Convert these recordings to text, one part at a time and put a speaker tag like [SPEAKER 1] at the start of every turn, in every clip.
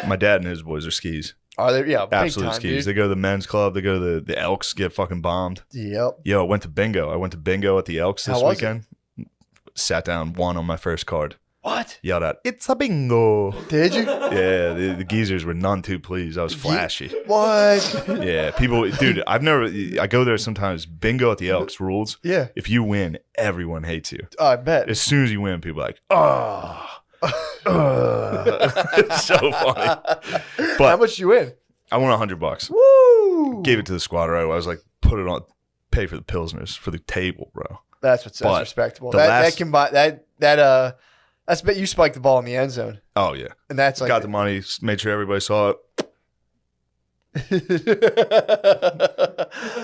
[SPEAKER 1] My dad and his boys are skis.
[SPEAKER 2] Are they? Yeah,
[SPEAKER 1] Absolute
[SPEAKER 2] big time,
[SPEAKER 1] skis.
[SPEAKER 2] dude.
[SPEAKER 1] They go to the men's club. They go to the Elks, get fucking bombed.
[SPEAKER 2] Yep.
[SPEAKER 1] Yo, I went to bingo. I went to bingo at the Elks this
[SPEAKER 2] How was
[SPEAKER 1] weekend. Sat down, won on my first card.
[SPEAKER 2] What?
[SPEAKER 1] Yelled out, "It's a bingo!"
[SPEAKER 2] Did you?
[SPEAKER 1] Yeah, the geezers were none too pleased. I was flashy.
[SPEAKER 2] What?
[SPEAKER 1] Yeah, people, dude. I go there sometimes. Bingo at the Elks rules.
[SPEAKER 2] Yeah.
[SPEAKER 1] If you win, everyone hates you.
[SPEAKER 2] I bet.
[SPEAKER 1] As soon as you win, people are like, oh. It's so funny. But
[SPEAKER 2] how much you win?
[SPEAKER 1] I won $100.
[SPEAKER 2] Woo!
[SPEAKER 1] Gave it to the squad. Right, I was like, put it on, pay for the pilsners for the table, bro.
[SPEAKER 2] That's respectable. That can buy that. That's bet you spiked the ball in the end zone.
[SPEAKER 1] Oh yeah,
[SPEAKER 2] and that's like
[SPEAKER 1] got the money. Made sure everybody saw it.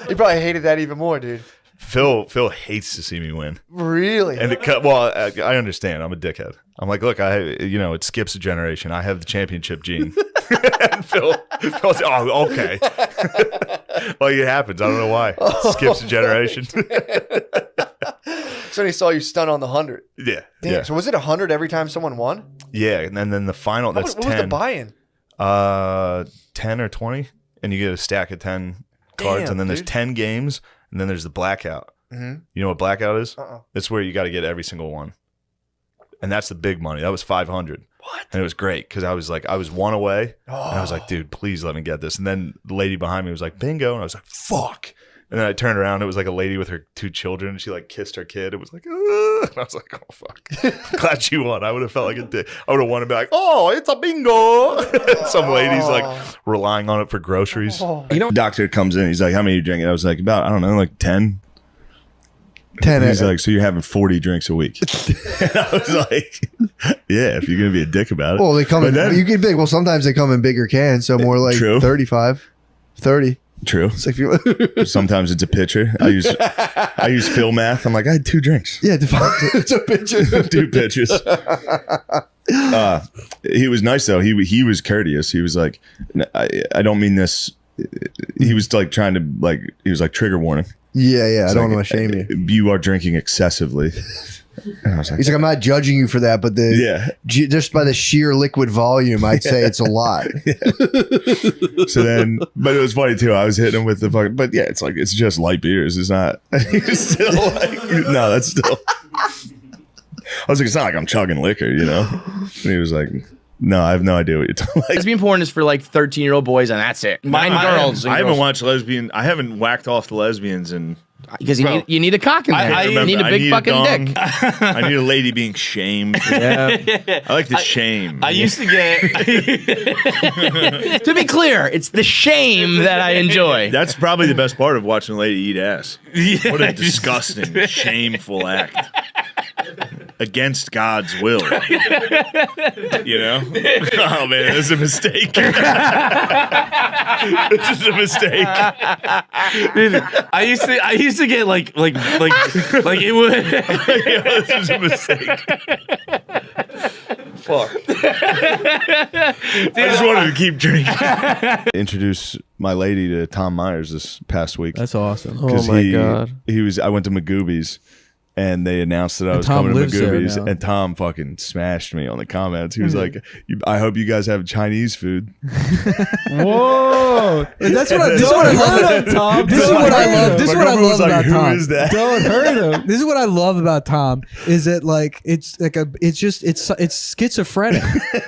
[SPEAKER 2] You probably hated that even more, dude.
[SPEAKER 1] Phil hates to see me win.
[SPEAKER 2] Really?
[SPEAKER 1] And I understand. I'm a dickhead. I'm like, look, it skips a generation. I have the championship gene. And Phil's like, oh, okay. Like it happens. I don't know why. Skips a generation.
[SPEAKER 2] So he saw you stun on the 100.
[SPEAKER 1] Yeah.
[SPEAKER 2] Damn.
[SPEAKER 1] Yeah.
[SPEAKER 2] So was it 100 every time someone won?
[SPEAKER 1] Yeah, and then the final. What
[SPEAKER 2] 10.
[SPEAKER 1] was
[SPEAKER 2] the buy-in?
[SPEAKER 1] 10 or 20, and you get a stack of 10 cards, and then there's 10 games, and then there's the blackout.
[SPEAKER 2] Mm-hmm.
[SPEAKER 1] You know what blackout is?
[SPEAKER 2] Uh-uh.
[SPEAKER 1] It's where you got to get every single one, and that's the big money. That was 500.
[SPEAKER 2] What?
[SPEAKER 1] And it was great because I was one away, and I was like, dude, please let me get this. And then the lady behind me was like, bingo, and I was like, fuck. And then I turned around. It was like a lady with her 2 children. And she like kissed her kid. It was like, and I was like, oh fuck. Glad you won. I would have felt like a dick. I would have wanted to be like, oh, it's a bingo. Some lady's like relying on it for groceries. Doctor comes in. He's like, how many are you drinking? I was like, about, I don't know, like 10.
[SPEAKER 3] 10.
[SPEAKER 1] He's like, so you're having 40 drinks a week. And I was like, yeah, if you're gonna be a dick about it.
[SPEAKER 3] Well, they come you get big. Well, sometimes they come in bigger cans, so more like 35, 30.
[SPEAKER 1] True.
[SPEAKER 3] It's like
[SPEAKER 1] sometimes it's a pitcher. I use Phil math. I'm like, I had 2 drinks.
[SPEAKER 3] Yeah, it's a pitcher.
[SPEAKER 1] 2 pitchers. He was nice though. He was courteous. He was like, I don't mean this. He was like trying to he was like trigger warning.
[SPEAKER 3] Yeah. I don't want to shame you.
[SPEAKER 1] You are drinking excessively. And I was like,
[SPEAKER 3] he's like, I'm not judging you for that, but just by the sheer liquid volume, I'd say it's a lot.
[SPEAKER 1] Yeah. So then, but it was funny too. I was hitting him with the fucking, but yeah, it's just light beers. It's not. He's still like, no, that's still. I was like, it's not like I'm chugging liquor, you know. And he was like, no, I have no idea what you're talking about.
[SPEAKER 4] Lesbian porn is for like 13-year-old boys, and that's it. Mine girls.
[SPEAKER 1] I haven't watched lesbian. I haven't whacked off the lesbians and.
[SPEAKER 4] Because you need a cock in there. You need a big fucking dick.
[SPEAKER 1] I need a lady being shamed. Yeah. I like the shame.
[SPEAKER 5] I used to get...
[SPEAKER 4] To be clear, it's the shame that I enjoy.
[SPEAKER 1] That's probably the best part of watching a lady eat ass. Yeah, what a disgusting, shameful act. Against God's will. You know? Oh man, this is a mistake. This is a mistake.
[SPEAKER 5] Dude, I used to get like it would.
[SPEAKER 1] Yeah, this is a mistake. Fuck. I just wanted to keep drinking. Introduce my lady to Tom Myers this past week.
[SPEAKER 3] That's awesome.
[SPEAKER 5] Oh my God.
[SPEAKER 1] I went to Magoobies. And they announced that I was coming to Magoobies, and Tom fucking smashed me on the comments. He was like, "I hope you guys have Chinese food."
[SPEAKER 3] Whoa! That's what I love, Tom. This is what I love. This is what I love about Tom.
[SPEAKER 1] Who is that?
[SPEAKER 3] Don't hurt him. This is what I love about Tom. Is that it's schizophrenic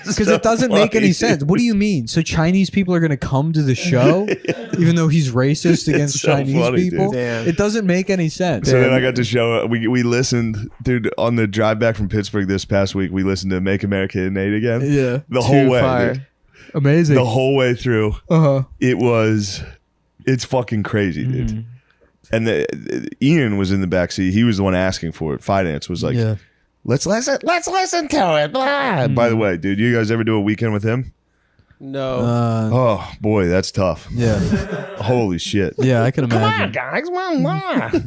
[SPEAKER 3] because it doesn't make any sense. What do you mean? So Chinese people are going to come to the show, even though he's racist against Chinese people? It doesn't make any sense.
[SPEAKER 1] So then I got to show we listened, dude, on the drive back from Pittsburgh this past week. We listened to "Make America Great Again."
[SPEAKER 3] Yeah,
[SPEAKER 1] the whole way, dude.
[SPEAKER 3] Amazing.
[SPEAKER 1] The whole way through. It's fucking crazy, dude. And Ian was in the backseat. He was the one asking for it. Finance was like, let's listen to it. Blah. By the way, dude, you guys ever do a weekend with him?
[SPEAKER 5] No.
[SPEAKER 1] Oh boy, that's tough.
[SPEAKER 3] Yeah.
[SPEAKER 1] Holy shit.
[SPEAKER 3] Yeah, I can imagine.
[SPEAKER 1] Come on, guys.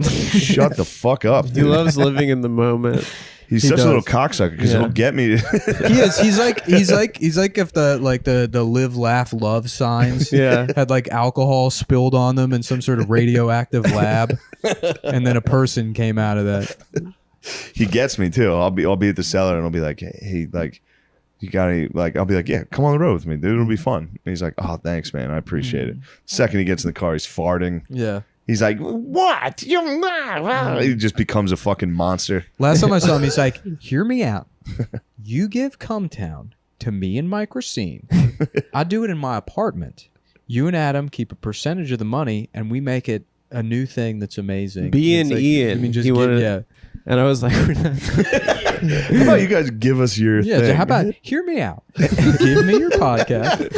[SPEAKER 1] Shut the fuck up, dude.
[SPEAKER 5] He loves living in the moment.
[SPEAKER 1] He's such a little cocksucker because he'll get me.
[SPEAKER 3] He is. He's like if the live, laugh, love signs had like alcohol spilled on them in some sort of radioactive lab, and then a person came out of that.
[SPEAKER 1] He gets me too. I'll be at the cellar and I'll be like, hey, like, you gotta like, I'll be like, yeah, come on the road with me, dude. It'll be fun. And he's like, oh, thanks, man. I appreciate it. Second he gets in the car, he's farting.
[SPEAKER 3] Yeah.
[SPEAKER 1] He's like, what? You're not. He just becomes a fucking monster.
[SPEAKER 3] Last time I saw him, he's like, hear me out. You give Cumtown to me and Mike Racine. I do it in my apartment. You and Adam keep a percentage of the money, and we make it a new thing that's amazing.
[SPEAKER 6] B and Ian.
[SPEAKER 3] I mean, just yeah.
[SPEAKER 6] And I was like,
[SPEAKER 1] how about you guys give us your thing?
[SPEAKER 3] So how about hear me out? Give me your podcast.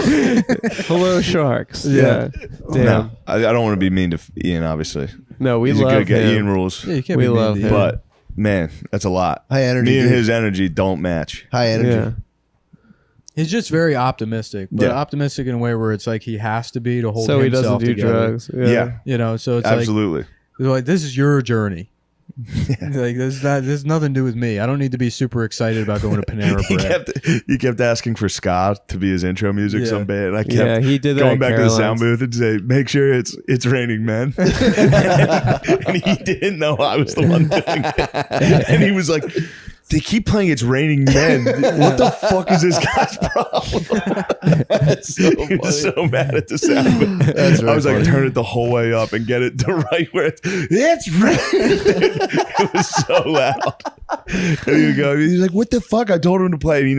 [SPEAKER 6] Hello, Sharks.
[SPEAKER 1] Yeah.
[SPEAKER 6] Damn.
[SPEAKER 1] No, I don't want to be mean to Ian, obviously.
[SPEAKER 6] No, we
[SPEAKER 1] He's
[SPEAKER 6] love
[SPEAKER 1] a good guy.
[SPEAKER 6] him.
[SPEAKER 1] Ian rules.
[SPEAKER 3] Yeah, you can't
[SPEAKER 6] We
[SPEAKER 3] be mean
[SPEAKER 6] love
[SPEAKER 3] to
[SPEAKER 6] him.
[SPEAKER 3] Ian.
[SPEAKER 1] But, man, that's a lot.
[SPEAKER 2] High energy.
[SPEAKER 1] Me and
[SPEAKER 2] dude.
[SPEAKER 1] his energy don't match.
[SPEAKER 2] High energy.
[SPEAKER 6] Yeah.
[SPEAKER 3] He's just very optimistic, but
[SPEAKER 1] Yeah.
[SPEAKER 3] optimistic in a way where it's like he has to be to hold
[SPEAKER 6] So he
[SPEAKER 3] himself
[SPEAKER 6] doesn't do
[SPEAKER 3] together.
[SPEAKER 6] drugs.
[SPEAKER 1] Yeah.
[SPEAKER 3] You know, so it's
[SPEAKER 1] Absolutely.
[SPEAKER 3] like this is your journey. Like there's nothing to do with me. I don't need to be super excited about going to Panera Bread.
[SPEAKER 1] he kept asking for ska to be his intro music
[SPEAKER 3] Yeah.
[SPEAKER 1] so bad. I kept
[SPEAKER 6] Yeah, he did that
[SPEAKER 1] going
[SPEAKER 6] at
[SPEAKER 1] back to the sound
[SPEAKER 6] Caroline's.
[SPEAKER 1] booth and say, make sure it's raining, man. And he didn't know I was the one doing it. And he was like, they keep playing It's Raining Men. What the fuck is this guy's problem?
[SPEAKER 2] That's so
[SPEAKER 1] He was
[SPEAKER 2] funny.
[SPEAKER 1] so mad at the sound booth.
[SPEAKER 2] That's
[SPEAKER 1] I was
[SPEAKER 2] really
[SPEAKER 1] like,
[SPEAKER 2] funny.
[SPEAKER 1] turn it the whole way up and get it to right where it's raining. It was so loud. There you go. He's like, what the fuck? I told him to play. And he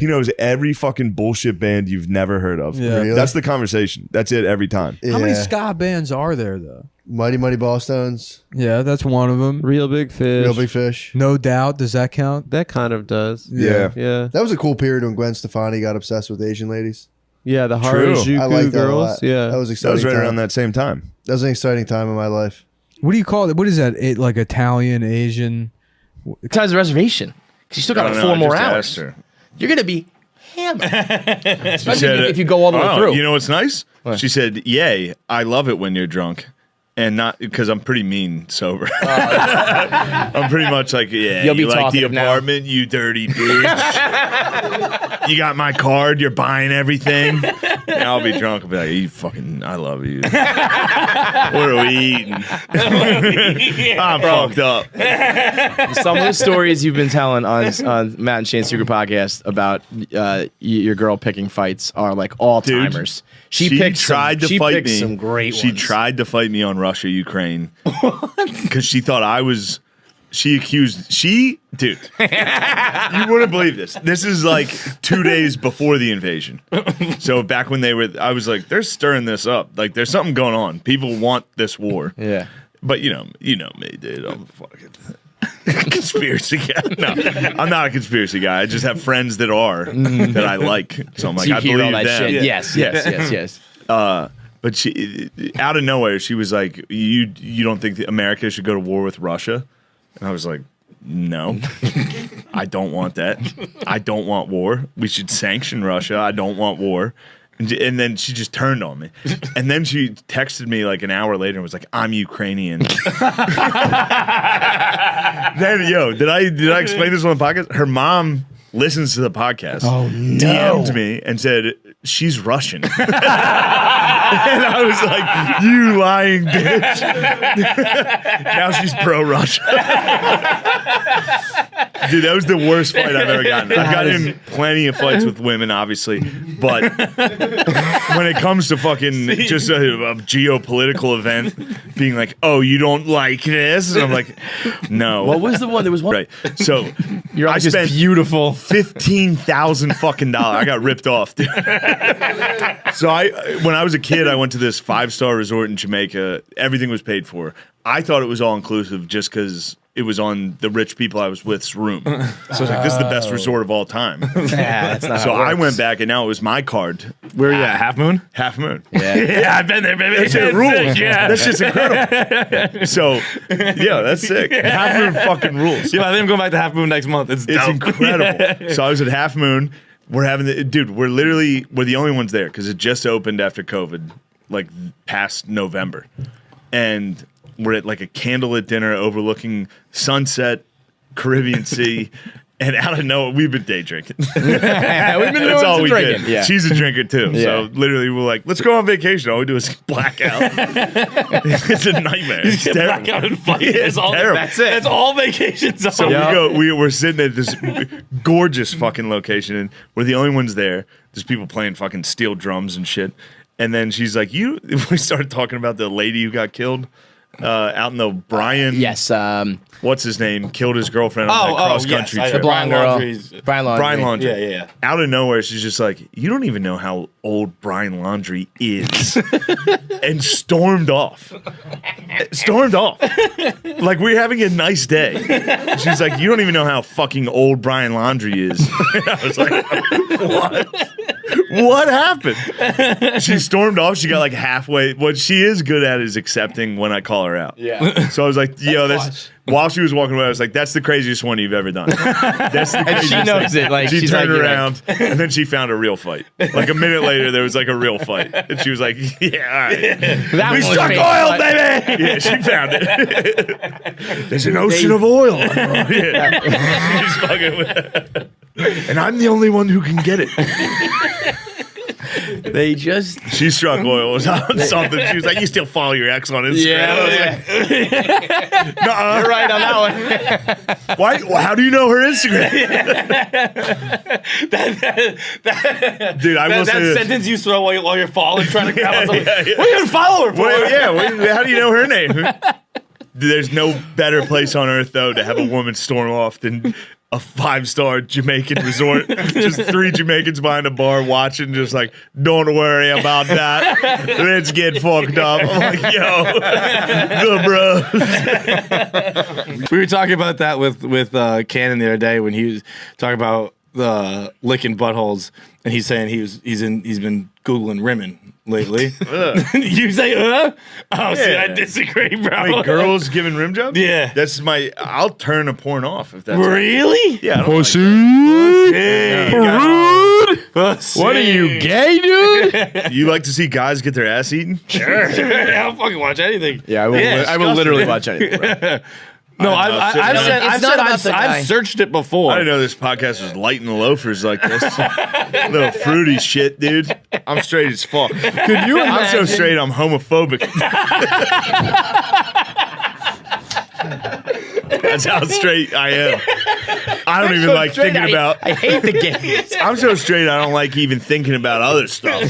[SPEAKER 1] knows every fucking bullshit band you've never heard of.
[SPEAKER 3] Yeah.
[SPEAKER 2] Really?
[SPEAKER 1] That's the conversation. That's it every time.
[SPEAKER 3] How many
[SPEAKER 2] Yeah.
[SPEAKER 3] ska bands are there though?
[SPEAKER 2] Mighty Mighty Ballstones,
[SPEAKER 3] Yeah, that's one of them.
[SPEAKER 6] Real Big Fish.
[SPEAKER 2] Real Big Fish.
[SPEAKER 3] No Doubt. Does that count?
[SPEAKER 6] That kind of does.
[SPEAKER 1] Yeah.
[SPEAKER 6] Yeah.
[SPEAKER 2] That was a cool period when Gwen Stefani got obsessed with Asian ladies.
[SPEAKER 6] Yeah, the
[SPEAKER 1] True.
[SPEAKER 6] Harajuku
[SPEAKER 2] I like that a
[SPEAKER 6] girls.
[SPEAKER 2] lot.
[SPEAKER 6] Yeah.
[SPEAKER 2] That was
[SPEAKER 1] That
[SPEAKER 2] exciting.
[SPEAKER 1] was right
[SPEAKER 2] time.
[SPEAKER 1] around that same time.
[SPEAKER 2] That was an exciting time in my life.
[SPEAKER 3] What do you call it? What is that? Like Italian, Asian?
[SPEAKER 4] Besides the reservation, 'cause you still got
[SPEAKER 1] I don't
[SPEAKER 4] like
[SPEAKER 1] know,
[SPEAKER 4] 4
[SPEAKER 1] I
[SPEAKER 4] more
[SPEAKER 1] just
[SPEAKER 4] hours.
[SPEAKER 1] asked her.
[SPEAKER 4] You're gonna be hammered. Especially
[SPEAKER 1] said
[SPEAKER 4] if you go all the way
[SPEAKER 1] "Oh,
[SPEAKER 4] through.
[SPEAKER 1] You know what's nice?
[SPEAKER 4] What?
[SPEAKER 1] She said, yay, I love it when you're drunk. And not because I'm pretty mean sober. I'm pretty much like, yeah,
[SPEAKER 4] You'll be
[SPEAKER 1] you like the
[SPEAKER 4] talkative now.
[SPEAKER 1] apartment, you dirty bitch. You got my card, you're buying everything. And I'll be drunk. I'll be like, you fucking, I love you. What are we eating? I'm fucked up.
[SPEAKER 4] Some of the stories you've been telling on Matt and Shane's Secret Podcast about your girl picking fights are like all timers. She
[SPEAKER 1] tried to fight me.
[SPEAKER 4] Some great
[SPEAKER 1] She
[SPEAKER 4] ones.
[SPEAKER 1] tried to fight me on Russia, Ukraine. Because she thought I was. Dude, you wouldn't believe this. This is like 2 days before the invasion. So back when I was like, they're stirring this up. Like there's something going on. People want this war.
[SPEAKER 4] Yeah.
[SPEAKER 1] But you know me, dude. I'm a fucking conspiracy guy. No, I'm not a conspiracy guy. I just have friends that are that I like. So I'm like,
[SPEAKER 4] So you
[SPEAKER 1] I
[SPEAKER 4] hear
[SPEAKER 1] believe
[SPEAKER 4] all that
[SPEAKER 1] them.
[SPEAKER 4] shit. Yes.
[SPEAKER 1] But she, out of nowhere, she was like, "You don't think that America should go to war with Russia?" And I was like, "No, I don't want that. I don't want war. We should sanction Russia. I don't want war." And then she just turned on me. And then she texted me like an hour later and was like, "I'm Ukrainian." Then, did I explain this on the podcast? Her mom listens to the podcast.
[SPEAKER 3] Oh,
[SPEAKER 1] DM'd me and said she's Russian. And I was like, "You lying bitch." Now she's pro-Russia. Dude, that was the worst fight I've ever gotten. I've gotten in plenty of fights with women, obviously, but when it comes to fucking just a geopolitical event, being like, "Oh, you don't like this?" And I'm like, "No."
[SPEAKER 4] What was the one? There was one.
[SPEAKER 1] Right. So
[SPEAKER 4] You're
[SPEAKER 1] I
[SPEAKER 4] like, just
[SPEAKER 1] spent
[SPEAKER 4] beautiful.
[SPEAKER 1] $15,000 fucking dollars. I got ripped off, dude. So when I was a kid, I went to this 5-star resort in Jamaica. Everything was paid for. I thought it was all inclusive just because it was on the rich people I was with's room. So I was like, this is the best resort of all time.
[SPEAKER 4] That's not
[SPEAKER 1] So
[SPEAKER 4] how it
[SPEAKER 1] I
[SPEAKER 4] works.
[SPEAKER 1] went back, and now it was my card.
[SPEAKER 5] Where are you at? Half Moon?
[SPEAKER 1] Half Moon.
[SPEAKER 5] Yeah, I've been there, baby.
[SPEAKER 1] That shit rules. Yeah. That shit's incredible. So, yeah, that's sick. Half Moon fucking rules.
[SPEAKER 5] Yeah, I think I'm going back to Half Moon next month. It's
[SPEAKER 1] It's
[SPEAKER 5] dope.
[SPEAKER 1] incredible. So I was at Half Moon. We're having we're the only ones there because it just opened after COVID, like past November. And we're at like a candlelit dinner overlooking sunset, Caribbean Sea. And out of nowhere, we've been day drinking.
[SPEAKER 4] We've been
[SPEAKER 1] That's
[SPEAKER 4] doing
[SPEAKER 1] all
[SPEAKER 4] some
[SPEAKER 1] we
[SPEAKER 4] drinking.
[SPEAKER 1] did.
[SPEAKER 4] Yeah.
[SPEAKER 1] She's a drinker too.
[SPEAKER 4] Yeah.
[SPEAKER 1] So literally, we're like, let's go on vacation. All we do is black out. It's a nightmare. It's
[SPEAKER 5] Get
[SPEAKER 1] terrible.
[SPEAKER 5] back out and fight.
[SPEAKER 1] Yeah,
[SPEAKER 5] That's all.
[SPEAKER 1] terrible.
[SPEAKER 5] That's it. That's all vacations are.
[SPEAKER 1] So we're sitting at this gorgeous fucking location, and we're the only ones there. There's people playing fucking steel drums and shit. And then she's like, we started talking about the lady who got killed out in the Brian.
[SPEAKER 4] Yes.
[SPEAKER 1] What's his name? Killed his girlfriend on that cross country
[SPEAKER 5] yes,
[SPEAKER 1] trip.
[SPEAKER 4] blonde girl. Brian Laundrie.
[SPEAKER 1] Brian Laundrie.
[SPEAKER 5] Yeah.
[SPEAKER 1] Out of nowhere, she's just like, you don't even know how old Brian Laundrie is. And stormed off. Like, we're having a nice day. She's like, you don't even know how fucking old Brian Laundrie is. And I was like, what? What happened? She stormed off. She got like halfway. What she is good at is accepting when I call her out.
[SPEAKER 4] Yeah.
[SPEAKER 1] So I was like, yo, this. While she was walking away, I was like, that's the craziest one you've ever done. That's the
[SPEAKER 4] And
[SPEAKER 1] craziest
[SPEAKER 4] she knows
[SPEAKER 1] thing.
[SPEAKER 4] it. Like
[SPEAKER 1] She
[SPEAKER 4] she's
[SPEAKER 1] turned
[SPEAKER 4] like, you're
[SPEAKER 1] around and then she found a real fight. Like a minute later, there was like a real fight. And she was like, yeah, all right.
[SPEAKER 4] That
[SPEAKER 1] We
[SPEAKER 4] one was
[SPEAKER 1] struck
[SPEAKER 4] fake,
[SPEAKER 1] oil,
[SPEAKER 4] but-
[SPEAKER 1] baby. Yeah, she found it. There's an ocean of oil. Yeah. She's fucking with and I'm the only one who can get it.
[SPEAKER 4] They just.
[SPEAKER 1] She struck oil on something. She was like, you still follow your ex on Instagram. I was like, nuh-uh.
[SPEAKER 4] You're right on that one.
[SPEAKER 1] Why? Well, how do you know her Instagram? Dude, I will say
[SPEAKER 5] that
[SPEAKER 1] this.
[SPEAKER 5] sentence you throw while you're falling, trying to grab on something.
[SPEAKER 1] Yeah.
[SPEAKER 5] What are you gonna follow her for?
[SPEAKER 1] How do you know her name? There's no better place on earth, though, to have a woman storm off than a 5-star Jamaican resort. Just 3 Jamaicans behind a bar watching, just like, don't worry about that. Let's get fucked up. I'm like, yo, the bro.
[SPEAKER 5] We were talking about that with Cannon the other day when he was talking about the licking buttholes, and he's saying he's been Googling rimming lately. You say, Oh, see, I disagree, bro.
[SPEAKER 1] Wait, girls giving rim jobs?
[SPEAKER 5] Yeah.
[SPEAKER 1] That's I'll turn a porn off if that's
[SPEAKER 5] Really?
[SPEAKER 1] Yeah, I don't
[SPEAKER 5] Pussy.
[SPEAKER 4] What are you, gay, dude?
[SPEAKER 1] You like to see guys get their ass eaten?
[SPEAKER 5] Sure. I'll fucking watch anything.
[SPEAKER 4] Yeah, I will literally watch anything. Bro.
[SPEAKER 5] No,
[SPEAKER 1] It's
[SPEAKER 5] I've searched it before.
[SPEAKER 1] I didn't know this podcast was lighting the loafers like this. Little fruity shit, dude. I'm straight as fuck.
[SPEAKER 4] Could you
[SPEAKER 1] I'm so straight, I'm homophobic. That's how straight I am. I don't even like thinking about.
[SPEAKER 4] I hate the gays.
[SPEAKER 1] I'm so straight, I don't like even thinking about other stuff.